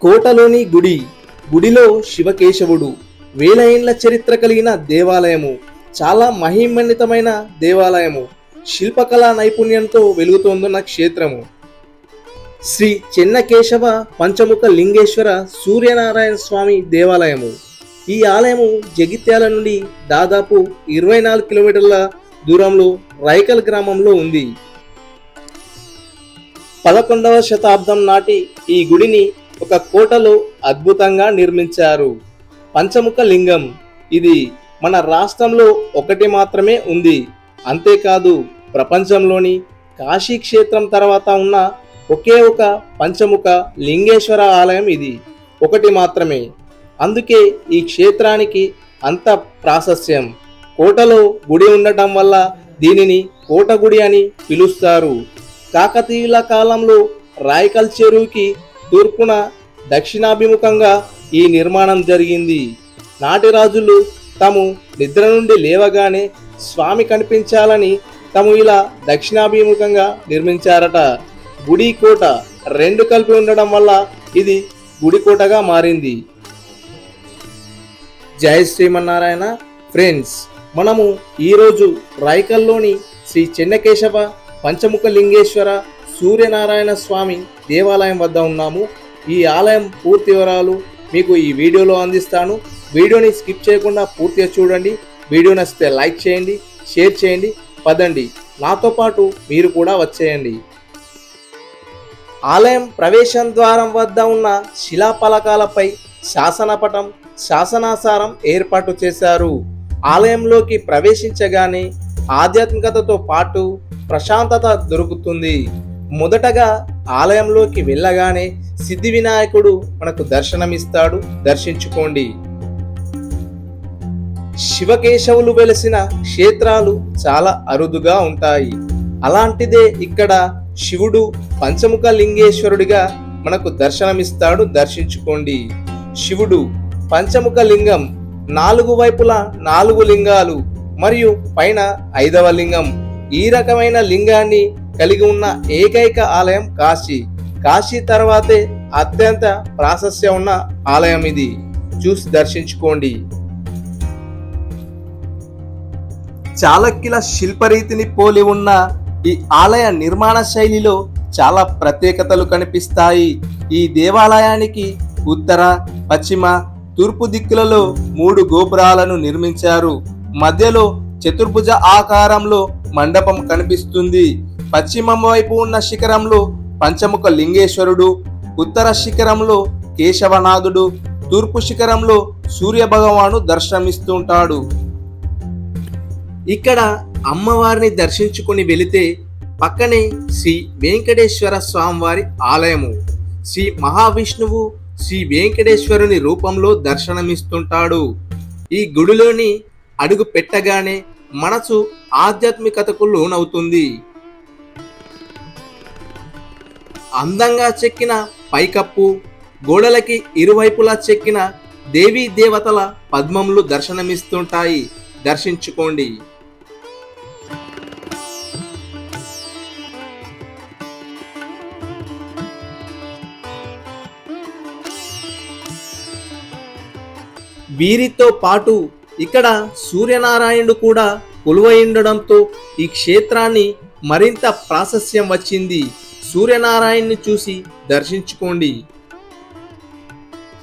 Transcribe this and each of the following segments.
కోటలోని గుడి, గుడిలో శివకేశవుడు, వేల ఏండ్ల చరిత్ర కలిగిన దేవాలయము, చాలా మహిమన్వితమైన దేవాలయము, శిల్పకళా నైపుణ్యంతో వెలుగుతోందున్న క్షేత్రము. శ్రీ చెన్నకేశవ పంచముఖ లింగేశ్వర సూర్యనారాయణ స్వామి దేవాలయము. ఈ ఆలయము జగిత్యాల నుండి దాదాపు 24 కిలోమీటర్ల దూరంలో రైకల్ గ్రామంలో ఉంది. 11వ శతాబ్దం నాటి ఈ గుడిని ఒక కోటలో అద్భుతంగా నిర్మించారు. పంచముఖ లింగం ఇది మన రాష్ట్రంలో ఒకటి మాత్రమే ఉంది. అంతేకాదు ప్రపంచంలోని కాశీ క్షేత్రం తర్వాత ఉన్న ఒకే ఒక పంచముఖ లింగేశ్వర ఆలయం ఇది ఒకటి మాత్రమే. అందుకే ఈ క్షేత్రానికి అంత ప్రాశస్త్యం. కోటలో గుడి ఉండటం వల్ల దీనిని కోట గుడి అని పిలుస్తారు. కాకతీయుల కాలంలో రాయకల్ చెరువుకి తూర్పున దక్షిణాభిముఖంగా ఈ నిర్మాణం జరిగింది. నాటి రాజులు తాము నిద్ర నుండి లేవగానే స్వామి కనిపించాలని తాము ఇలా దక్షిణాభిముఖంగా నిర్మించారట. గుడి కోట రెండు కలిపి ఉండడం వల్ల ఇది గుడి కోటగా మారింది. జై శ్రీమన్నారాయణ. ఫ్రెండ్స్, మనము ఈరోజు రాయకల్లోని శ్రీ చెన్నకేశవ పంచముఖ లింగేశ్వర సూర్యనారాయణ స్వామి దేవాలయం వద్ద ఉన్నాము. ఈ ఆలయం పూర్తి వివరాలు మీకు ఈ వీడియోలో అందిస్తాను. వీడియోని స్కిప్ చేయకుండా పూర్తిగా చూడండి. వీడియో నచ్చితే లైక్ చేయండి, షేర్ చేయండి. పదండి, నాతో పాటు మీరు కూడా వచ్చేయండి. ఆలయం ప్రవేశం ద్వారం వద్ద ఉన్న శిలాఫలకాలపై శాసనపటం, శాసనాసారం ఏర్పాటు చేశారు. ఆలయంలోకి ప్రవేశించగానే ఆధ్యాత్మికతతో పాటు ప్రశాంతత దొరుకుతుంది. మొదటగా ఆలయంలోకి వెళ్ళగానే సిద్ధి వినాయకుడు మనకు దర్శనమిస్తాడు. దర్శించుకోండి. శివకేశవులు వెలసిన క్షేత్రాలు చాలా అరుదుగా ఉంటాయి. అలాంటిదే ఇక్కడ శివుడు పంచముఖ లింగేశ్వరుడిగా మనకు దర్శనమిస్తాడు. దర్శించుకోండి. శివుడు పంచముఖ లింగం, 4 వైపులా 4 లింగాలు మరియు పైన 5వ లింగం. ఈ రకమైన లింగాన్ని కలిగి ఉన్న ఏకైక ఆలయం కాశీ. కాశీ తర్వాతే అత్యంత ప్రాశస్త్యం ఉన్న ఆలయం ఇది. చూసి దర్శించుకోండి. చాళక్యుల శిల్పరీతిని పోలి ఉన్న ఈ ఆలయ నిర్మాణ శైలిలో చాలా ప్రత్యేకతలు కనిపిస్తాయి. ఈ దేవాలయానికి ఉత్తర, పశ్చిమ, తూర్పు దిక్కులలో 3 గోపురాలను నిర్మించారు. మధ్యలో చతుర్భుజ ఆకారంలో మండపం కనిపిస్తుంది. పశ్చిమం వైపు ఉన్న శిఖరంలో పంచముఖ లింగేశ్వరుడు, ఉత్తర శిఖరంలో కేశవనాథుడు, తూర్పు శిఖరంలో సూర్య భగవాను దర్శనమిస్తుంటాడు. ఇక్కడ అమ్మవారిని దర్శించుకుని వెళితే పక్కనే శ్రీ వెంకటేశ్వర స్వామివారి ఆలయము. శ్రీ మహావిష్ణువు శ్రీ వెంకటేశ్వరుని రూపంలో దర్శనమిస్తుంటాడు. ఈ గుడిలోని అడుగు పెట్టగానే మనసు ఆధ్యాత్మికతకు లోనవుతుంది. అందంగా చెక్కిన పైకప్పు, గోడలకి ఇరువైపులా చెక్కిన దేవీ దేవతల పద్మములు దర్శనమిస్తుంటాయి. దర్శించుకోండి. వీరితో పాటు ఇక్కడ సూర్యనారాయణుడు కూడా కొలువై ఉండడంతో ఈ క్షేత్రాన్ని మరింత ప్రాశస్త్యం వచ్చింది. సూర్యనారాయణ్ని చూసి దర్శించుకోండి.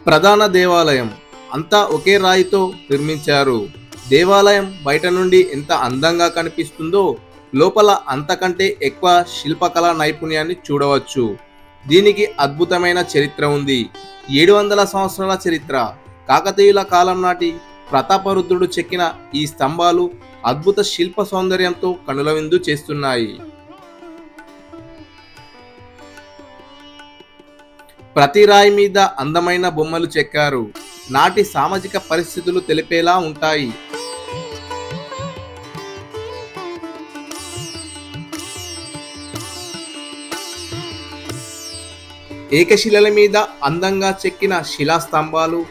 ప్రధాన దేవాలయం అంతా ఒకే రాయితో నిర్మించారు. దేవాలయం బయట నుండి ఎంత అందంగా కనిపిస్తుందో లోపల అంతకంటే ఎక్కువ శిల్పకళా నైపుణ్యాన్ని చూడవచ్చు. దీనికి అద్భుతమైన చరిత్ర ఉంది. 700 సంవత్సరాల చరిత్ర. కాకతీయుల కాలం నాటి ప్రతాపరుద్రుడు చెక్కిన ఈ స్తంభాలు అద్భుత శిల్ప సౌందర్యంతో కనుల విందు చేస్తున్నాయి. ప్రతి రాయి మీద అందమైన బొమ్మలు చెక్కారు. నాటి సామాజిక పరిస్థితులు తెలిపేలా ఉంటాయి. ఏకశిలల మీద అందంగా చెక్కిన శిలాస్తంభాలు,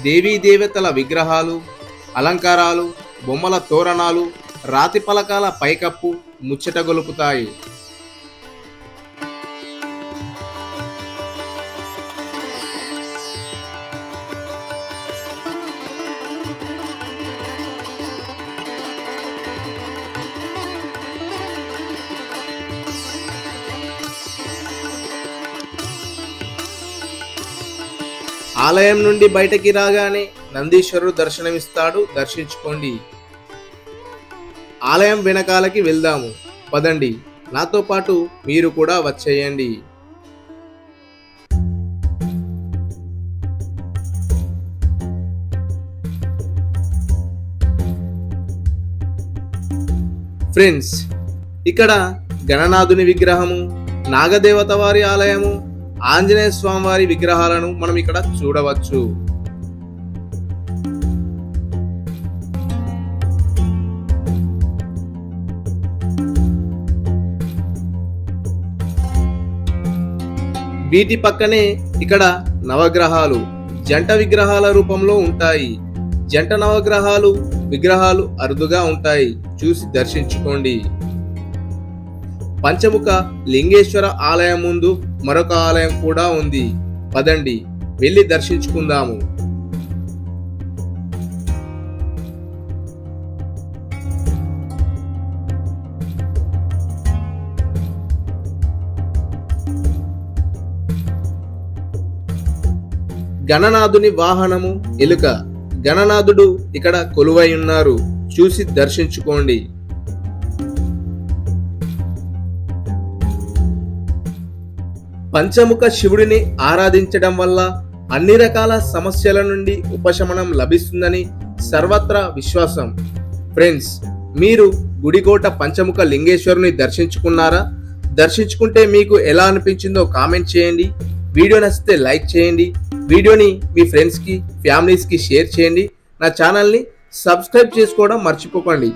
దేవీ దేవతల విగ్రహాలు, అలంకారాలు, బొమ్మల తోరణాలు, రాతి పలకాల పైకప్పు ముచ్చట గొలుపుతాయి. ఆలయం నుండి బయటకి రాగానే నందీశ్వరుడు దర్శనమిస్తాడు, దర్శించుకోండి. ఆలయం వెనకాలకి వెళ్దాము పదండి, నాతో పాటు మీరు కూడా వచ్చేయండి. ఫ్రెండ్స్, ఇక్కడ గణనాథుని విగ్రహము, నాగదేవత వారి ఆలయము, ఆంజనేయ స్వామి వారి విగ్రహాలను మనం ఇక్కడ చూడవచ్చు. వీటి పక్కనే ఇక్కడ నవగ్రహాలు జంట విగ్రహాల రూపంలో ఉంటాయి. జంట నవగ్రహాలు విగ్రహాలు అరుదుగా ఉంటాయి, చూసి దర్శించుకోండి. పంచముఖ లింగేశ్వర ఆలయం ముందు మరొక ఆలయం కూడా ఉంది, పదండి వెళ్ళి దర్శించుకుందాము. గణనాథుని వాహనము ఎలుక. గణనాథుడు ఇక్కడ కొలువై ఉన్నారు, చూసి దర్శించుకోండి. పంచముఖ శివుడిని ఆరాధించడం వల్ల అన్ని రకాల సమస్యల నుండి ఉపశమనం లభిస్తుందని సర్వత్రా విశ్వాసం. ఫ్రెండ్స్, మీరు గుడికోట పంచముఖ లింగేశ్వరుని దర్శించుకున్నారా? దర్శించుకుంటే మీకు ఎలా అనిపించిందో కామెంట్ చేయండి. వీడియో నచ్చితే లైక్ చేయండి. వీడియోని మీ ఫ్రెండ్స్కి ఫ్యామిలీస్కి షేర్ చేయండి. నా ఛానల్ని సబ్స్క్రైబ్ చేసుకోవడం మర్చిపోకండి.